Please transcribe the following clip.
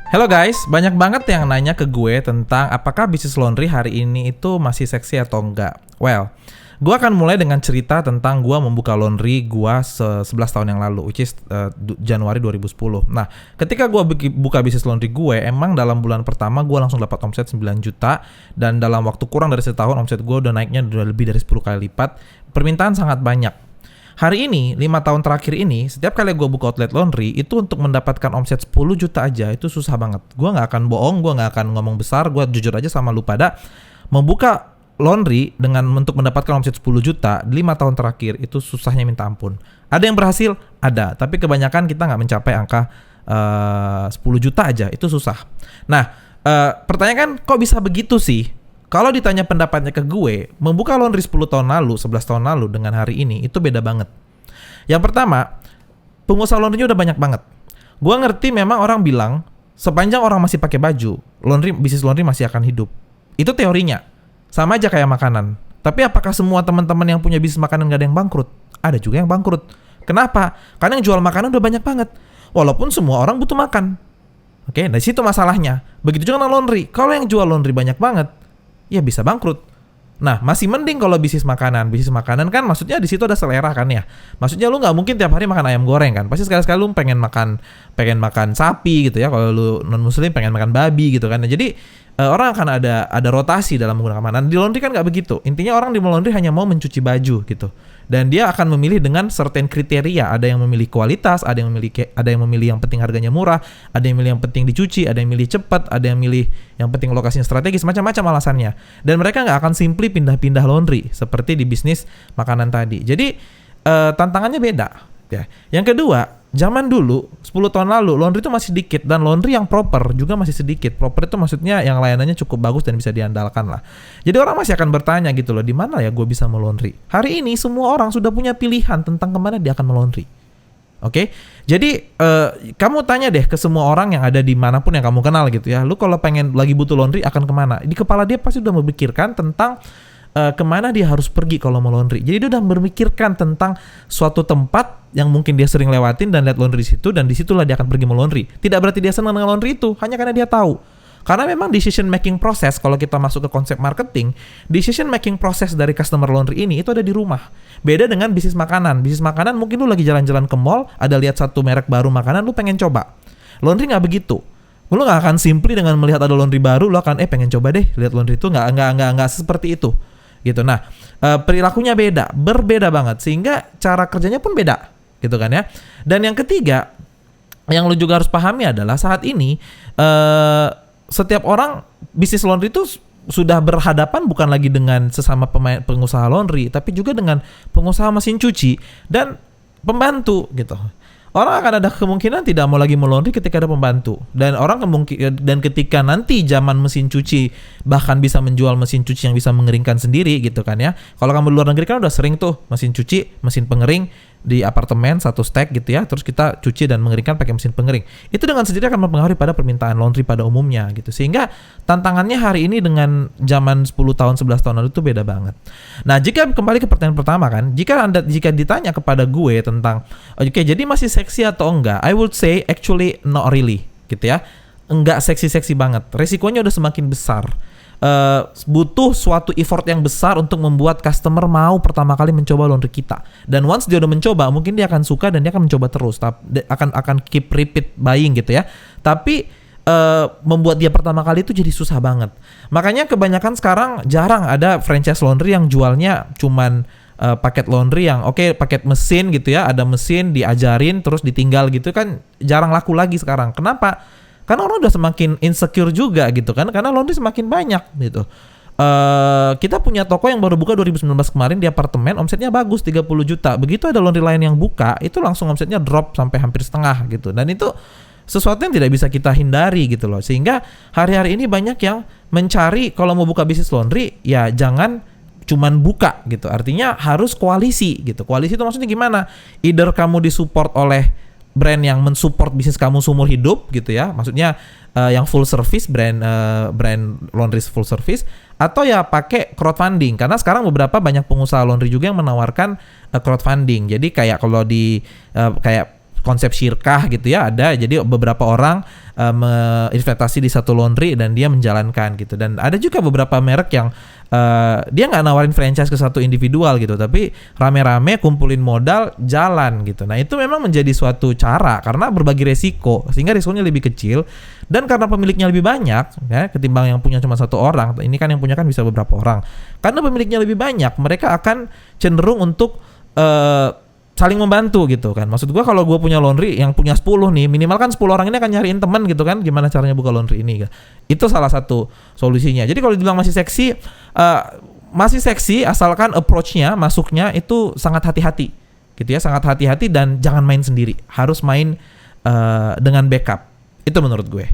Hello guys, banyak banget yang nanya ke gue tentang apakah bisnis laundry hari ini itu masih seksi atau enggak. Well, gue akan mulai dengan cerita tentang gue membuka laundry gue 11 tahun yang lalu, which is Januari 2010. Nah, ketika gue buka bisnis laundry gue, emang dalam bulan pertama gue langsung dapat omset 9 juta. Dan dalam waktu kurang dari setahun, omset gue udah naiknya udah lebih dari 10 kali lipat. Permintaan sangat banyak. Hari ini, 5 tahun terakhir ini, setiap kali gue buka outlet laundry, itu untuk mendapatkan omset 10 juta aja, itu susah banget. Gue gak akan bohong, gue gak akan ngomong besar, gue jujur aja sama lu pada. Membuka laundry untuk mendapatkan omset 10 juta, 5 tahun terakhir, itu susahnya minta ampun. Ada yang berhasil? Ada. Tapi kebanyakan kita gak mencapai angka 10 juta aja, itu susah. Nah, pertanyaan kan, kok bisa begitu sih? Kalau ditanya pendapatnya ke gue, membuka laundry 10 tahun lalu, 11 tahun lalu dengan hari ini, itu beda banget. Yang pertama, pengusaha laundry udah banyak banget. Gue ngerti memang orang bilang, sepanjang orang masih pakai baju, bisnis laundry masih akan hidup. Itu teorinya. Sama aja kayak makanan. Tapi apakah semua teman-teman yang punya bisnis makanan gak ada yang bangkrut? Ada juga yang bangkrut. Kenapa? Karena yang jual makanan udah banyak banget. Walaupun semua orang butuh makan. Oke, dari situ masalahnya. Begitu juga dengan laundry. Kalau yang jual laundry banyak banget, ya bisa bangkrut. Nah, masih mending kalau bisnis makanan. Bisnis makanan kan maksudnya di situ ada selera kan ya. Maksudnya lu nggak mungkin tiap hari makan ayam goreng kan. Pasti sekali-sekali lu pengen makan sapi gitu ya. Kalau lu non muslim pengen makan babi gitu kan. Nah, jadi orang akan ada rotasi dalam menggunakan makanan. Di laundry kan nggak begitu. Intinya orang di laundry hanya mau mencuci baju gitu. Dan dia akan memilih dengan certain kriteria. Ada yang memilih kualitas, ada yang memilih yang penting harganya murah, ada yang memilih yang penting dicuci, ada yang memilih cepat, ada yang memilih yang penting lokasinya strategis, macam-macam alasannya. Dan mereka nggak akan simply pindah-pindah laundry seperti di bisnis makanan tadi. Jadi tantangannya beda. Ya. Yang kedua, zaman dulu 10 tahun lalu laundry itu masih sedikit dan laundry yang proper juga masih sedikit. Proper itu maksudnya yang layanannya cukup bagus dan bisa diandalkan lah. Jadi orang masih akan bertanya gitu loh, di mana ya gue bisa melaundry? Hari ini semua orang sudah punya pilihan tentang kemana dia akan melaundry. Oke, jadi kamu tanya deh ke semua orang yang ada di manapun yang kamu kenal gitu ya. Lu kalau pengen lagi butuh laundry akan kemana? Di kepala dia pasti udah memikirkan tentang kemana dia harus pergi kalau mau laundry. Jadi dia udah memikirkan tentang suatu tempat yang mungkin dia sering lewatin dan lihat laundry di situ, dan disitulah dia akan pergi melaundry. Tidak berarti dia senang dengan laundry itu, hanya karena dia tahu. Karena memang decision making process, kalau kita masuk ke konsep marketing, decision making process dari customer laundry ini itu ada di rumah. Beda dengan bisnis makanan. Bisnis makanan mungkin lu lagi jalan-jalan ke mall, ada lihat satu merek baru makanan, lu pengen coba. Laundry nggak begitu. Lu nggak akan simply dengan melihat ada laundry baru, lu akan pengen coba deh lihat laundry itu, nggak seperti itu. Gitu. Nah, perilakunya berbeda banget, sehingga cara kerjanya pun beda, gitu kan ya. Dan yang ketiga, yang lu juga harus pahami adalah saat ini setiap orang bisnis laundry itu sudah berhadapan bukan lagi dengan sesama pengusaha laundry, tapi juga dengan pengusaha mesin cuci dan pembantu gitu. Orang akan ada kemungkinan tidak mau lagi melaundry ketika ada pembantu. Dan ketika nanti zaman mesin cuci bahkan bisa menjual mesin cuci yang bisa mengeringkan sendiri gitu kan ya. Kalau kamu di luar negeri kan udah sering tuh mesin cuci, mesin pengering di apartemen satu stack gitu ya. Terus kita cuci dan mengeringkan pakai mesin pengering. Itu dengan sendiri akan mempengaruhi pada permintaan laundry pada umumnya gitu. Sehingga tantangannya hari ini dengan zaman 10 tahun, 11 tahun lalu itu beda banget. Nah, jika kembali ke pertanyaan pertama kan, jika ditanya kepada gue tentang oke, jadi masih seksi atau enggak? I would say actually not really gitu ya. Enggak seksi-seksi banget. Resikonya udah semakin besar. Butuh suatu effort yang besar untuk membuat customer mau pertama kali mencoba laundry kita. Dan once dia udah mencoba, mungkin dia akan suka dan dia akan mencoba terus. Akan keep repeat buying gitu ya. Tapi membuat dia pertama kali itu jadi susah banget. Makanya kebanyakan sekarang jarang ada franchise laundry yang jualnya cuman paket laundry yang paket mesin gitu ya, ada mesin diajarin terus ditinggal gitu kan, jarang laku lagi sekarang. Kenapa? Karena orang udah semakin insecure juga gitu kan, karena laundry semakin banyak gitu. Kita punya toko yang baru buka 2019 kemarin di apartemen, omsetnya bagus 30 juta. Begitu ada laundry lain yang buka, itu langsung omsetnya drop sampai hampir setengah gitu. Dan itu sesuatu yang tidak bisa kita hindari gitu loh. Sehingga hari-hari ini banyak yang mencari kalau mau buka bisnis laundry, ya jangan cuman buka gitu. Artinya harus koalisi gitu. Koalisi itu maksudnya gimana? Either kamu disupport oleh brand yang mensupport bisnis kamu seumur hidup gitu ya. Maksudnya yang full service, brand laundry full service, atau ya pakai crowdfunding. Karena sekarang banyak pengusaha laundry juga yang menawarkan crowdfunding. Jadi kayak kalau di kayak konsep syirkah gitu ya ada. Jadi beberapa orang investasi di satu laundry dan dia menjalankan gitu. Dan ada juga beberapa merek yang dia nggak nawarin franchise ke satu individual gitu, tapi rame-rame kumpulin modal jalan gitu. Nah itu memang menjadi suatu cara karena berbagi resiko sehingga risikonya lebih kecil, dan karena pemiliknya lebih banyak ya ketimbang yang punya cuma satu orang. Ini kan yang punya kan bisa beberapa orang. Karena pemiliknya lebih banyak, mereka akan cenderung untuk saling membantu gitu kan. Maksud gue kalau gue punya laundry yang punya 10 nih, minimal kan 10 orang ini akan nyariin teman gitu kan, gimana caranya buka laundry ini kan. Itu salah satu solusinya. Jadi kalau dibilang masih seksi asalkan approach-nya, masuknya itu sangat hati-hati gitu ya, sangat hati-hati dan jangan main sendiri. Harus main dengan backup. Itu menurut gue.